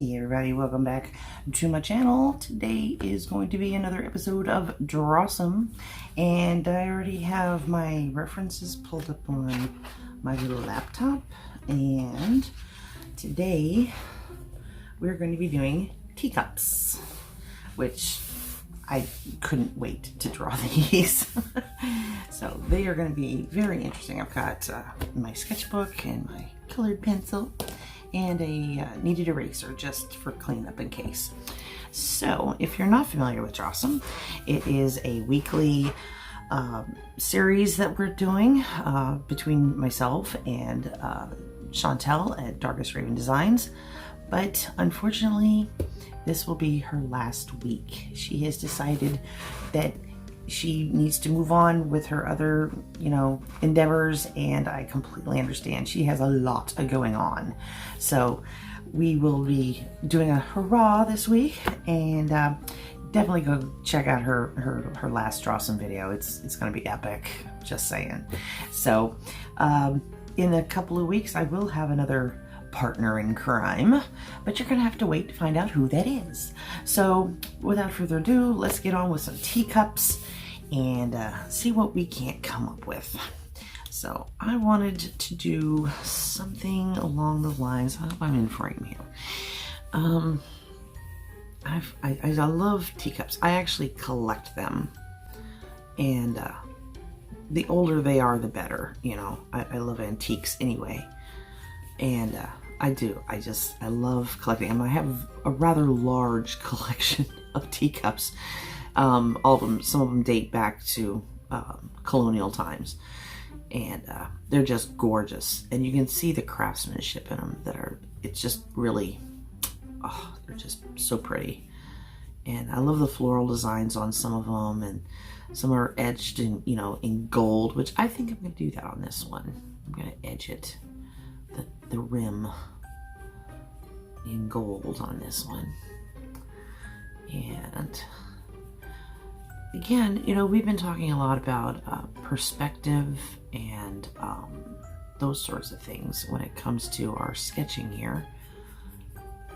Hey everybody, welcome back to my channel. Today is going to be another episode of Drawsome, and I already have my references pulled up on my little laptop, and today we're going to be doing teacups, which I couldn't wait to draw these. So they are going to be very interesting. I've got my sketchbook and my colored pencil and a kneaded eraser just for cleanup in case. So if you're not familiar with Drawsome, it is a weekly series that we're doing between myself and Chantal at Darkest Raven Designs. But unfortunately, this will be her last week. She has decided that she needs to move on with her other, endeavors, and I completely understand. She has a lot going on. So we will be doing a hurrah this week, and definitely go check out her last Drawsome video. It's going to be epic, just saying. So in a couple of weeks, I will have another partner in crime, but you're gonna have to wait to find out who that is. So without further ado, let's get on with some teacups and see what we can't come up with. So I wanted to do something along the lines, I hope I'm in frame here. I love teacups. I actually collect them, and the older they are, the better. I love antiques anyway. And I love collecting them. I have a rather large collection of teacups. All of them, some of them date back to colonial times. And they're just gorgeous. And you can see the craftsmanship in them it's just really, they're just so pretty. And I love the floral designs on some of them. And some are etched in, in gold, which I think I'm going to do that on this one. I'm going to edge it. The rim in gold on this one. And again, we've been talking a lot about perspective and those sorts of things when it comes to our sketching here.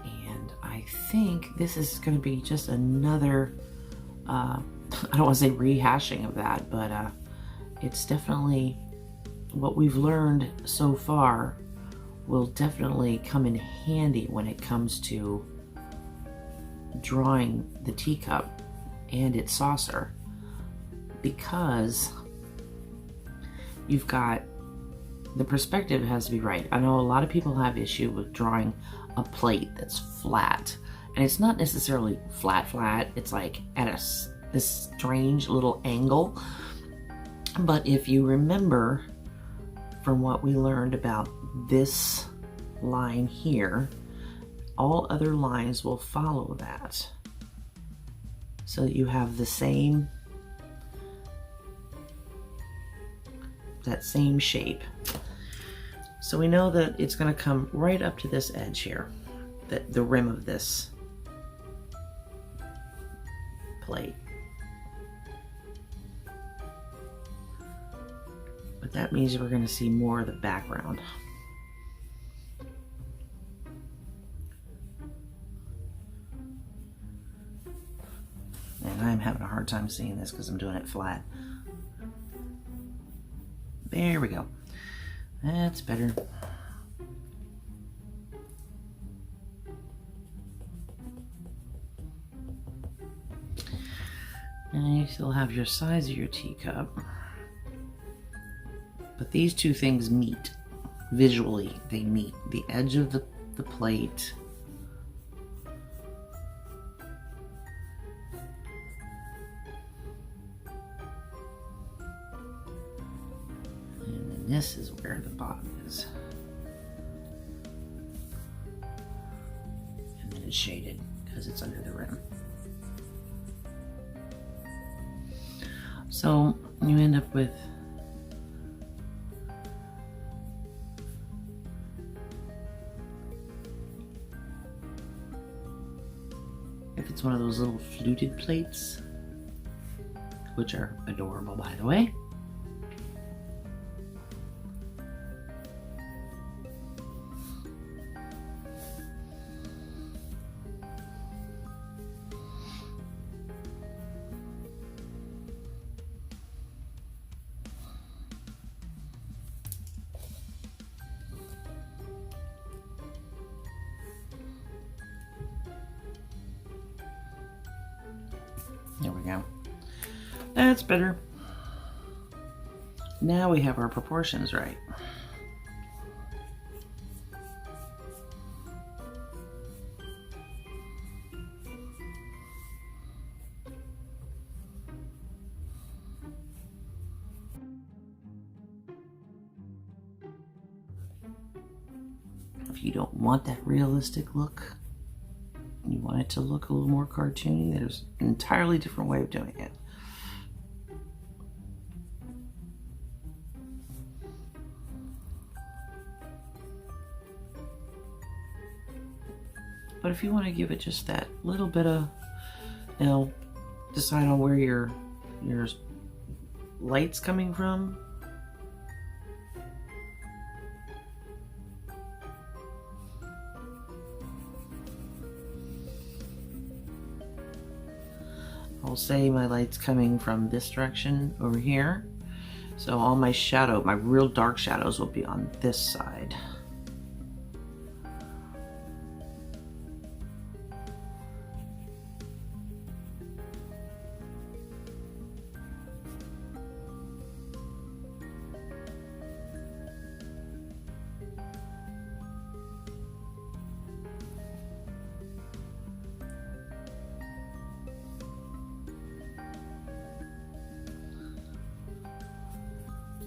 And I think this is going to be just another, I don't want to say rehashing of that, but it's definitely what we've learned so far will definitely come in handy when it comes to drawing the teacup and its saucer, because you've got, the perspective has to be right. I know a lot of people have issue with drawing a plate that's flat, and it's not necessarily flat, it's like at this strange little angle. But if you remember from what we learned about this line here, all other lines will follow that, so that you have the same, that same shape. So we know that it's going to come right up to this edge here, the rim of this plate. But that means we're going to see more of the background. And I'm having a hard time seeing this because I'm doing it flat. There we go. That's better. And you still have your size of your teacup. But these two things meet. Visually, they meet. The edge of the plate and this is where the bottom is. And then it's shaded because it's under the rim. So you end up with if it's one of those little fluted plates, which are adorable by the way. There we go. That's better. Now we have our proportions right. If you don't want that realistic look, you want it to look a little more cartoony, there's an entirely different way of doing it. But if you want to give it just that little bit of, you know, decide on where your light's coming from. I'll say my light's coming from this direction over here. So all my shadow, my real dark shadows will be on this side.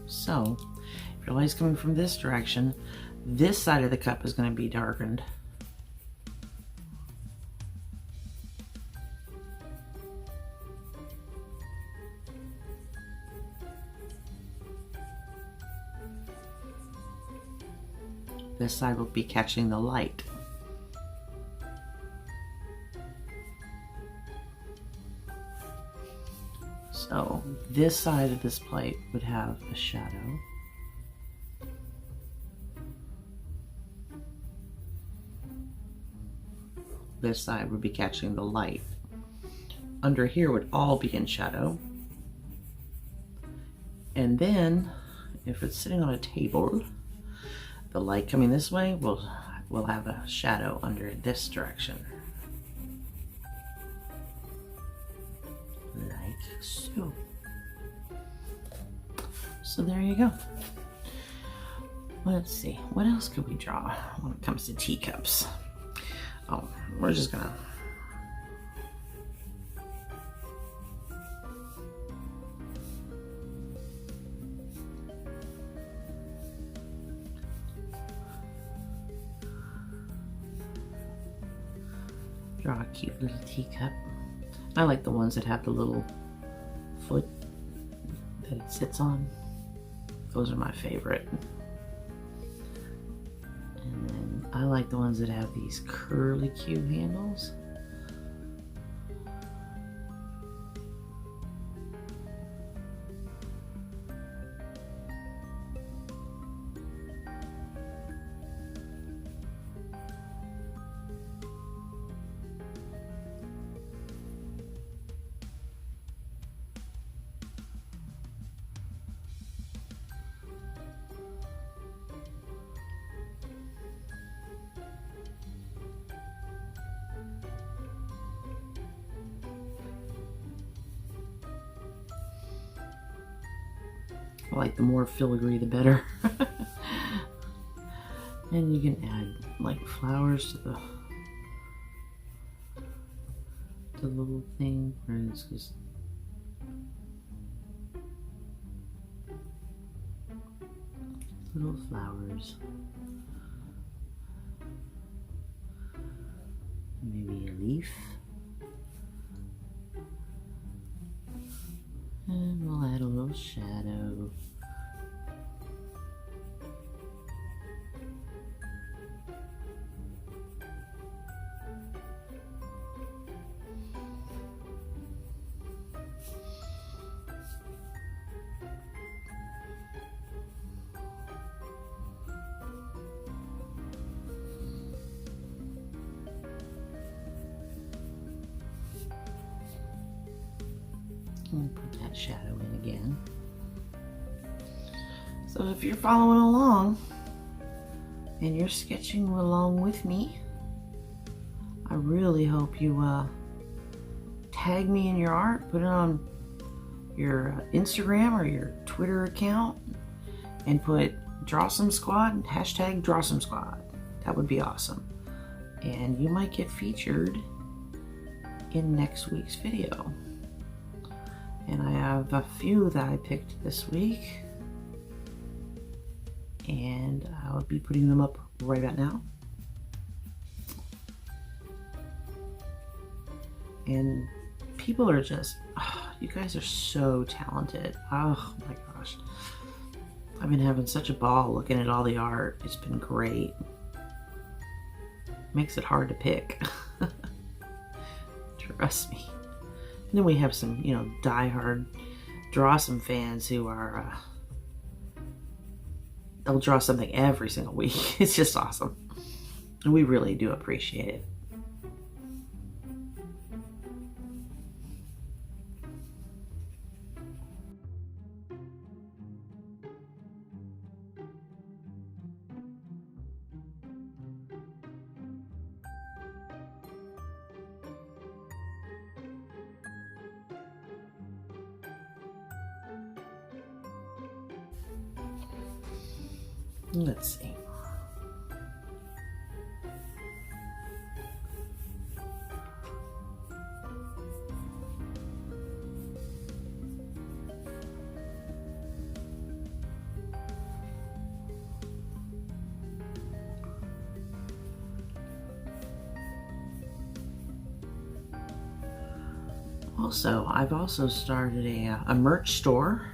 So, if your light's coming from this direction, this side of the cup is going to be darkened. This side will be catching the light. So this side of this plate would have a shadow. This side would be catching the light. Under here would all be in shadow. And then, if it's sitting on a table, the light coming this way will have a shadow under this direction. Like so. So there you go. Let's see, what else could we draw when it comes to teacups? Oh, we're just gonna draw a cute little teacup. I like the ones that have the little foot that it sits on. Those are my favorite. And then I like the ones that have these curly cute handles. I like the more filigree the better. And you can add like flowers to the little thing where it's just little flowers. Maybe a leaf. And we'll add a little shadow. And put that shadow in again. So if you're following along and you're sketching along with me, I really hope you tag me in your art, put it on your Instagram or your Twitter account, and put Drawsome Squad, hashtag Drawsome Squad. That would be awesome. And you might get featured in next week's video. And I have a few that I picked this week, and I'll be putting them up right about now. And people are just, oh, you guys are so talented. Oh my gosh. I've been having such a ball looking at all the art. It's been great. Makes it hard to pick. Trust me. And then we have some, you know, diehard Drawsome fans who are, they'll draw something every single week. It's just awesome. And we really do appreciate it. Let's see. Also, I've also started a merch store.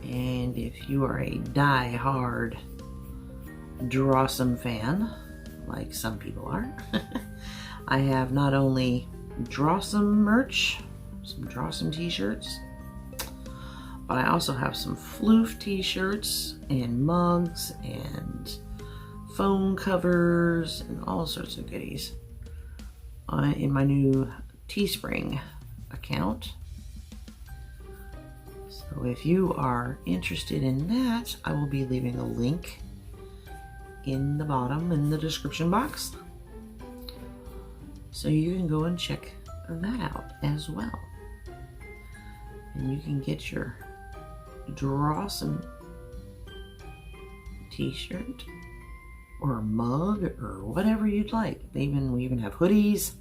And if you are a die-hard Drawsome fan, like some people are, I have not only Drawsome merch, some Drawsome t-shirts, but I also have some floof t-shirts and mugs and phone covers and all sorts of goodies in my new Teespring account. So if you are interested in that, I will be leaving a link in the bottom in the description box. So you can go and check that out as well. And you can get your Drawsome t-shirt or a mug or whatever you'd like. We even have hoodies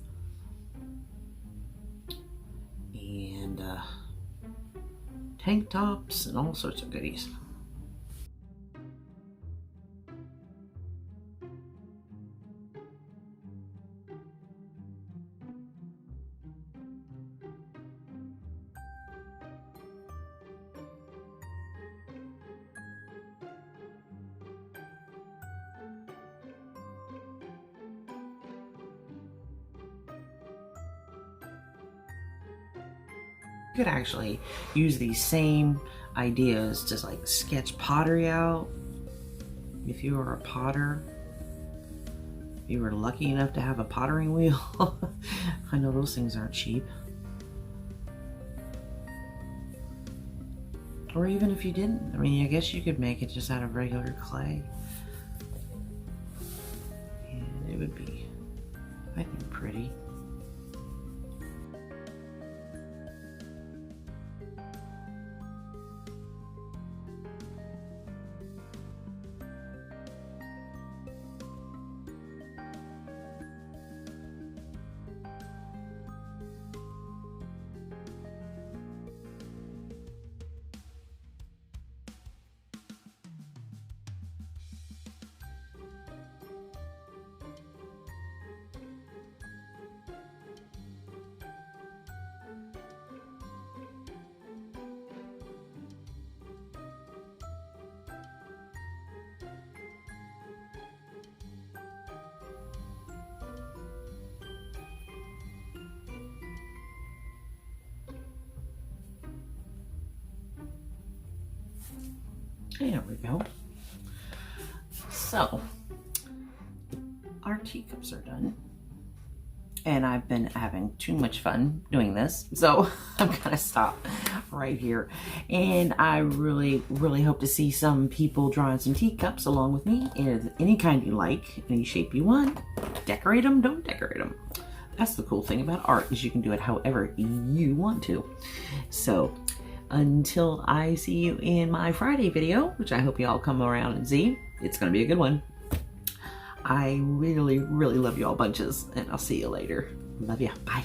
and tank tops and all sorts of goodies. You could actually use these same ideas to like sketch pottery out. If you were a potter, if you were lucky enough to have a pottering wheel. I know those things aren't cheap. Or even if you didn't, I mean, I guess you could make it just out of regular clay. And it would be, I think, pretty. There we go. So, our teacups are done. And I've been having too much fun doing this. So, I'm going to stop right here. And I really, really hope to see some people drawing some teacups along with me in any kind you like, any shape you want. Decorate them, don't decorate them. That's the cool thing about art, is you can do it however you want to. So until I see you in my Friday video, which I hope you all come around and see, it's going to be a good one. I really, really love you all bunches, and I'll see you later. Love ya. Bye.